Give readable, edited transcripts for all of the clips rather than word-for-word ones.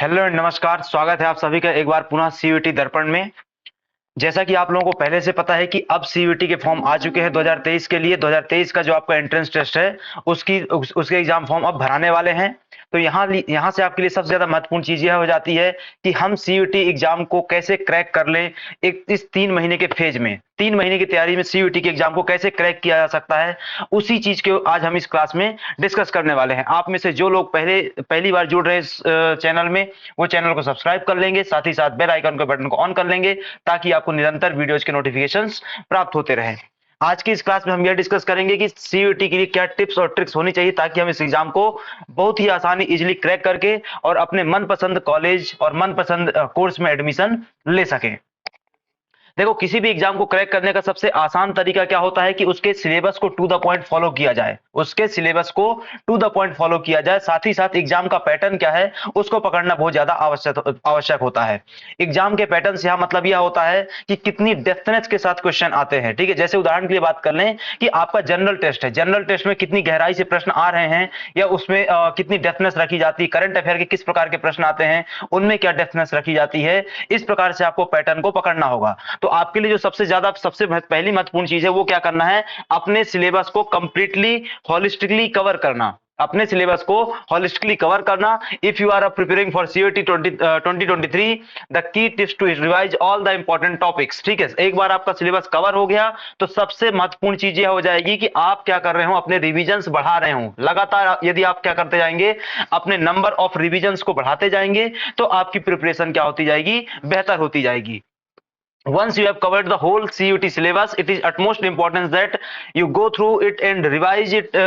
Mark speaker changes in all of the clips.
Speaker 1: Hello and नमस्कार। स्वागत है आप सभी का एक बार पुनः सीयूईटी दर्पण में। जैसा कि आप लोगों को पहले से पता है कि अब सीयूईटी के फॉर्म आ चुके हैं 2023 के लिए। 2023 का जो आपका एंट्रेंस टेस्ट है उसके एग्जाम फॉर्म अब भराने वाले हैं। तो यहाँ से आपके लिए सबसे ज्यादा महत्वपूर्ण चीज यह हो जाती है कि हम सीयूईटी एग्जाम को कैसे क्रैक कर लें। इस 3 महीने के फेज में 3 महीने की तैयारी में सीयूईटी के एग्जाम को कैसे क्रैक किया जा सकता है, उसी चीज के आज हम इस क्लास में डिस्कस करने वाले हैं। आप में से जो लोग पहली बार जुड़ रहे हैं इस चैनल में, वो चैनल को सब्सक्राइब कर लेंगे, साथ ही साथ बेल आइकन के बटन को ऑन कर लेंगे ताकि आपको निरंतर वीडियोज के नोटिफिकेशंस प्राप्त होते रहें। आज की इस क्लास में हम यह डिस्कस करेंगे कि सीयूईटी के लिए क्या टिप्स और ट्रिक्स होनी चाहिए ताकि हम इस एग्जाम को बहुत ही आसानी इजीली क्रैक करके और अपने मनपसंद कॉलेज और मनपसंद कोर्स में एडमिशन ले सकें। देखो, किसी भी एग्जाम को क्रैक करने का सबसे आसान तरीका क्या होता है कि उसके सिलेबस को टू द पॉइंट फॉलो किया जाए। उसके सिलेबस को टू द पॉइंट फॉलो किया जाए, साथ ही साथ एग्जाम का पैटर्न क्या है उसको पकड़ना बहुत ज्यादा आवश्यक होता है। एग्जाम के पैटर्न से यह मतलब यह होता है कि कितनी डेप्थनेस के साथ क्वेश्चन आते हैं। ठीक है, जैसे उदाहरण के लिए बात कर लें कि आपका जनरल टेस्ट है, जनरल टेस्ट में कितनी गहराई से प्रश्न आ रहे हैं या उसमें कितनी डेप्थनेस रखी जाती है, करंट अफेयर के किस प्रकार के प्रश्न आते हैं उनमें क्या डेप्थनेस रखी जाती है। इस प्रकार से आपको पैटर्न को पकड़ना होगा। तो आपके लिए जो सबसे पहली महत्वपूर्ण चीज है वो क्या करना है, अपने सिलेबस को कंप्लीटली होलिस्टिकली कवर करना। अपने सिलेबस को होलिस्टिकली कवर करना। If you are preparing for CUET 2023, the key tips to revise all the important topics. ठीक है, एक बार आपका सिलेबस कवर हो गया तो सबसे महत्वपूर्ण चीज यह हो जाएगी कि आप क्या कर रहे हो, अपने रिविजन्स बढ़ा रहे हो। लगातार यदि आप क्या करते जाएंगे, अपने नंबर ऑफ रिविजन्स को बढ़ाते जाएंगे तो आपकी प्रिपरेशन क्या होती जाएगी, बेहतर होती जाएगी। Once you have covered the whole CUT syllabus, it is utmost importance that you go through it and revise it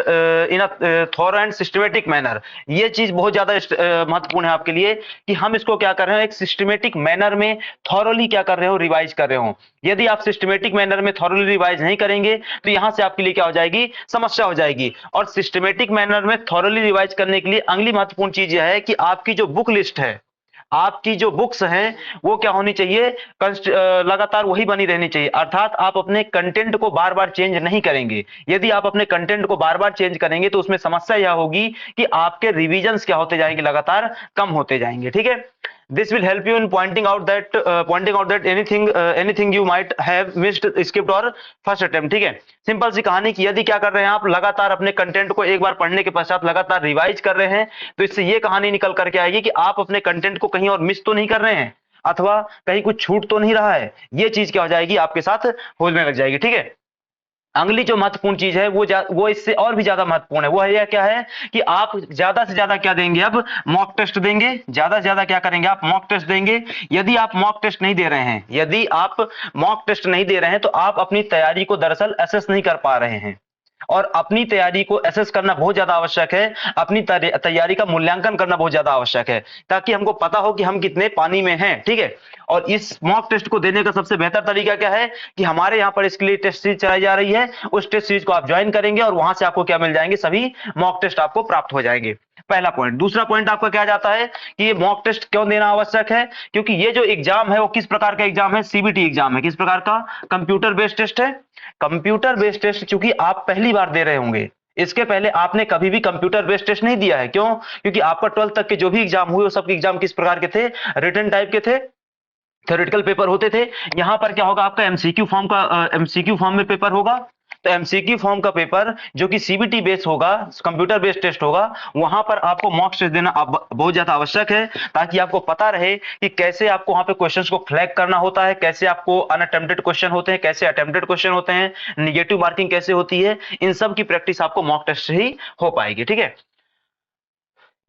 Speaker 1: in a thorough and systematic manner. ये चीज बहुत ज्यादा महत्वपूर्ण है आपके लिए कि हम इसको क्या कर रहे हो, एक सिस्टमेटिक मैनर में थॉरोली क्या कर रहे हो, रिवाइज कर रहे हो। यदि आप सिस्टमेटिक मैनर में थॉरोली रिवाइज नहीं करेंगे तो यहां से आपके लिए क्या हो जाएगी, समस्या हो जाएगी। और सिस्टमेटिक मैनर में थॉरोली रिवाइज करने के लिए अगली महत्वपूर्ण चीज यह है कि आपकी जो बुक लिस्ट है, आपकी जो बुक्स हैं वो क्या होनी चाहिए, लगातार वही बनी रहनी चाहिए। अर्थात आप अपने कंटेंट को बार बार चेंज नहीं करेंगे। यदि आप अपने कंटेंट को बार बार चेंज करेंगे तो उसमें समस्या यह होगी कि आपके रिविजन्स क्या होते जाएंगे, लगातार कम होते जाएंगे। ठीक है, this will help you in pointing out that anything you might have missed, skipped or first attempt। ठीक है, सिंपल सी कहानी कि यदि क्या कर रहे हैं, आप लगातार अपने कंटेंट को एक बार पढ़ने के पश्चात लगातार रिवाइज कर रहे हैं तो इससे ये कहानी निकल करके आएगी कि आप अपने कंटेंट को कहीं और मिस तो नहीं कर रहे हैं अथवा कहीं कुछ छूट तो नहीं रहा है। ये चीज क्या हो जाएगी, आपके साथ होने लग जाएगी। ठीक है, अगली जो महत्वपूर्ण चीज है वो इससे और भी ज्यादा महत्वपूर्ण है। वो है क्या है कि आप ज्यादा से ज्यादा क्या देंगे, अब मॉक टेस्ट देंगे। ज्यादा से ज्यादा क्या करेंगे, आप मॉक टेस्ट देंगे। यदि आप मॉक टेस्ट नहीं दे रहे हैं, यदि आप मॉक टेस्ट नहीं दे रहे हैं तो आप अपनी तैयारी को दरअसल असेस नहीं कर पा रहे हैं। और अपनी तैयारी को एसेस करना बहुत ज्यादा आवश्यक है, अपनी तैयारी का मूल्यांकन करना बहुत ज्यादा आवश्यक है ताकि हमको पता हो कि हम कितने पानी में हैं। ठीक है, और इस मॉक टेस्ट को देने का सबसे बेहतर तरीका क्या है कि हमारे यहाँ पर इसके लिए टेस्ट सीरीज चलाई जा रही है, उस टेस्ट सीरीज को आप ज्वाइन करेंगे और वहां से आपको क्या मिल जाएंगे, सभी मॉक टेस्ट आपको प्राप्त हो जाएंगे। पहला पॉइंट। दूसरा पॉइंट आपका क्या जाता है कि ये मॉक टेस्ट क्यों देना आवश्यक है, क्योंकि ये जो एग्जाम है वो किस प्रकार का एग्जाम है, सीबीटी एग्जाम है। किस प्रकार का, कंप्यूटर बेस्ड टेस्ट है। कंप्यूटर बेस्ड टेस्ट चूंकि आप पहली बार दे रहे होंगे, इसके पहले आपने कभी भी कंप्यूटर बेस्ड टेस्ट नहीं दिया है। क्यों, क्योंकि आपका 12th तक के जो भी एग्जाम हुए वो सब एग्जाम किस प्रकार के थे, रिटन टाइप के थे, थ्योरेटिकल पेपर होते थे। यहां पर क्या होगा, आपका एमसीक्यू फॉर्म में पेपर होगा। तो एमसीक्यू फॉर्म का पेपर जो कि सीबीटी बेस होगा, कंप्यूटर बेस्ड टेस्ट होगा, वहां पर आपको मॉक टेस्ट देना बहुत ज्यादा आवश्यक है ताकि आपको पता रहे कि कैसे आपको वहां पे क्वेश्चंस को फ्लैग करना होता है, कैसे आपको अनअटेम्प्टेड क्वेश्चन होते हैं, कैसे अटेम्प्टेड क्वेश्चन होते हैं, निगेटिव मार्किंग कैसे होती है। इन सब की प्रैक्टिस आपको मॉक टेस्ट से ही हो पाएगी। ठीक है,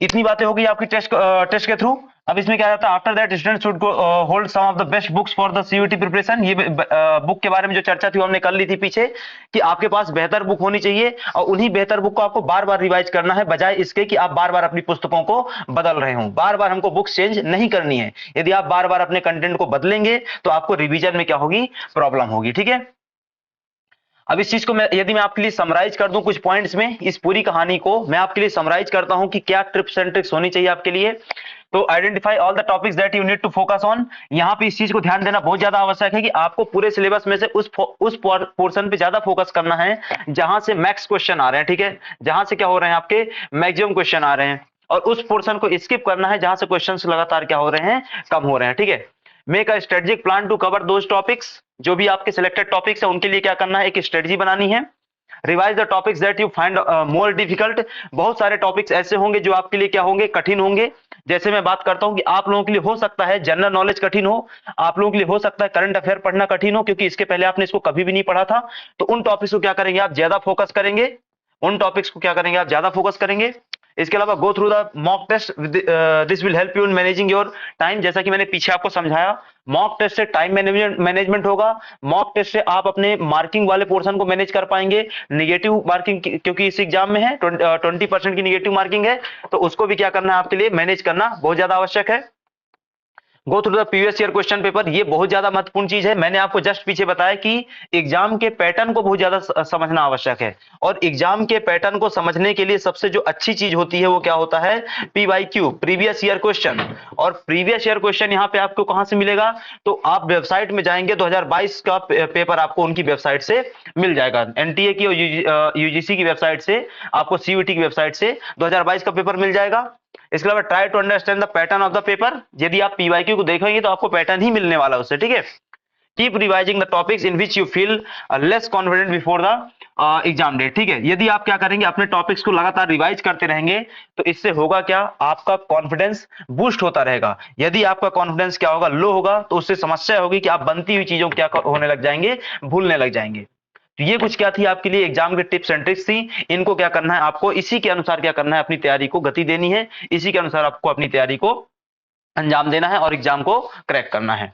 Speaker 1: इतनी बातें हो गई आपकी टेस्ट के थ्रू। अब इसमें क्या रहता है, after that student should hold some of the best books for the CUET preparation. ये बुक के बारे में जो चर्चा थी वो हमने कर ली थी पीछे कि आपके पास बेहतर बुक होनी चाहिए और उन्हीं बेहतर बुक को आपको बार बार रिवाइज करना है, बजाय इसके कि आप बार बार अपनी पुस्तकों को बदल रहे हो। बार बार हमको बुक्स चेंज नहीं करनी है। यदि आप बार बार अपने कंटेंट को बदलेंगे तो आपको रिविजन में क्या होगी, प्रॉब्लम होगी। ठीक है, अब इस चीज को यदि मैं आपके लिए समराइज कर दूं कुछ पॉइंट्स में, इस पूरी कहानी को मैं आपके लिए समराइज करता हूं कि क्या टिप्स एंड ट्रिक्स होनी चाहिए आपके लिए। तो identify all the topics that you need to focus on. यहां पे इस चीज को ध्यान देना बहुत ज्यादा आवश्यक है कि आपको पूरे सिलेबस में से उस पोर्शन पे ज्यादा फोकस करना है जहां से मैक्स क्वेश्चन आ रहे हैं। ठीक है, जहां से क्या हो रहे हैं, आपके मैक्सिमम क्वेश्चन आ रहे हैं। और उस पोर्शन को स्किप करना है जहां से क्वेश्चंस लगातार क्या हो रहे हैं, कम हो रहे हैं, ठीक है। Make a strategic plan to cover those topics, जो भी आपके सिलेक्टेड टॉपिक्स है उनके लिए क्या करना है, एक स्ट्रेटजी बनानी है। Revise the topics that you find more difficult, बहुत सारे टॉपिक्स ऐसे होंगे जो आपके लिए क्या होंगे, कठिन होंगे। जैसे मैं बात करता हूं कि आप लोगों के लिए हो सकता है जनरल नॉलेज कठिन हो, आप लोगों के लिए हो सकता है करंट अफेयर पढ़ना कठिन हो, क्योंकि इसके पहले आपने इसको कभी भी नहीं पढ़ा था। तो उन टॉपिक्स को क्या करेंगे आप, ज्यादा फोकस करेंगे, उन टॉपिक्स को क्या करेंगे आप, ज्यादा फोकस करेंगे। इसके अलावा go through the mock test, this will help you in managing your time, जैसा कि मैंने पीछे आपको समझाया। मॉक टेस्ट से टाइम मैनेजमेंट होगा, मॉक टेस्ट से आप अपने मार्किंग वाले पोर्शन को मैनेज कर पाएंगे। निगेटिव मार्किंग क्योंकि इस एग्जाम में है 20% की निगेटिव मार्किंग है, तो उसको भी क्या करना है आपके लिए, मैनेज करना बहुत ज्यादा आवश्यक है। गो through the previous year question paper, ये बहुत ज्यादा महत्वपूर्ण चीज है। मैंने आपको जस्ट पीछे बताया कि एग्जाम के पैटर्न को बहुत ज्यादा समझना आवश्यक है, और एग्जाम के पैटर्न को समझने के लिए सबसे जो अच्छी चीज होती है वो क्या होता है, पीवाईक्यू, प्रीवियस ईयर क्वेश्चन। और प्रीवियस ईयर क्वेश्चन यहाँ पे आपको कहां से मिलेगा, तो आप वेबसाइट में जाएंगे, 2022 का पेपर आपको उनकी वेबसाइट से मिल जाएगा, एनटीए की और यूजीसी की वेबसाइट से, आपको सीयूईटी की वेबसाइट से 2022 का पेपर मिल जाएगा। इसके अलावा try to understand the pattern of the paper, यदि आप पीवाईक्यू को देखेंगे तो आपको पैटर्न ही मिलने वाला है उससे, ठीक है। Keep revising the topics in which you feel less confident before the exam date, ठीक है। यदि आप क्या करेंगे, अपने टॉपिक्स को लगातार रिवाइज करते रहेंगे, तो इससे होगा क्या, आपका कॉन्फिडेंस बूस्ट होता रहेगा। यदि आपका कॉन्फिडेंस क्या होगा, लो होगा, तो उससे समस्या होगी कि आप बनती हुई चीजों को क्या होने लग जाएंगे, भूलने लग जाएंगे। तो ये कुछ क्या थी आपके लिए एग्जाम के टिप्स एंड ट्रिक्स थी, इनको क्या करना है आपको, इसी के अनुसार क्या करना है, अपनी तैयारी को गति देनी है, इसी के अनुसार आपको अपनी तैयारी को अंजाम देना है और एग्जाम को क्रैक करना है।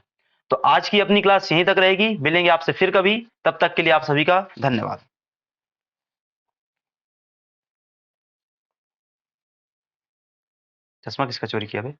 Speaker 1: तो आज की अपनी क्लास यहीं तक रहेगी, मिलेंगे आपसे फिर कभी, तब तक के लिए आप सभी का धन्यवाद। चश्मा किसका चोरी किया भाई?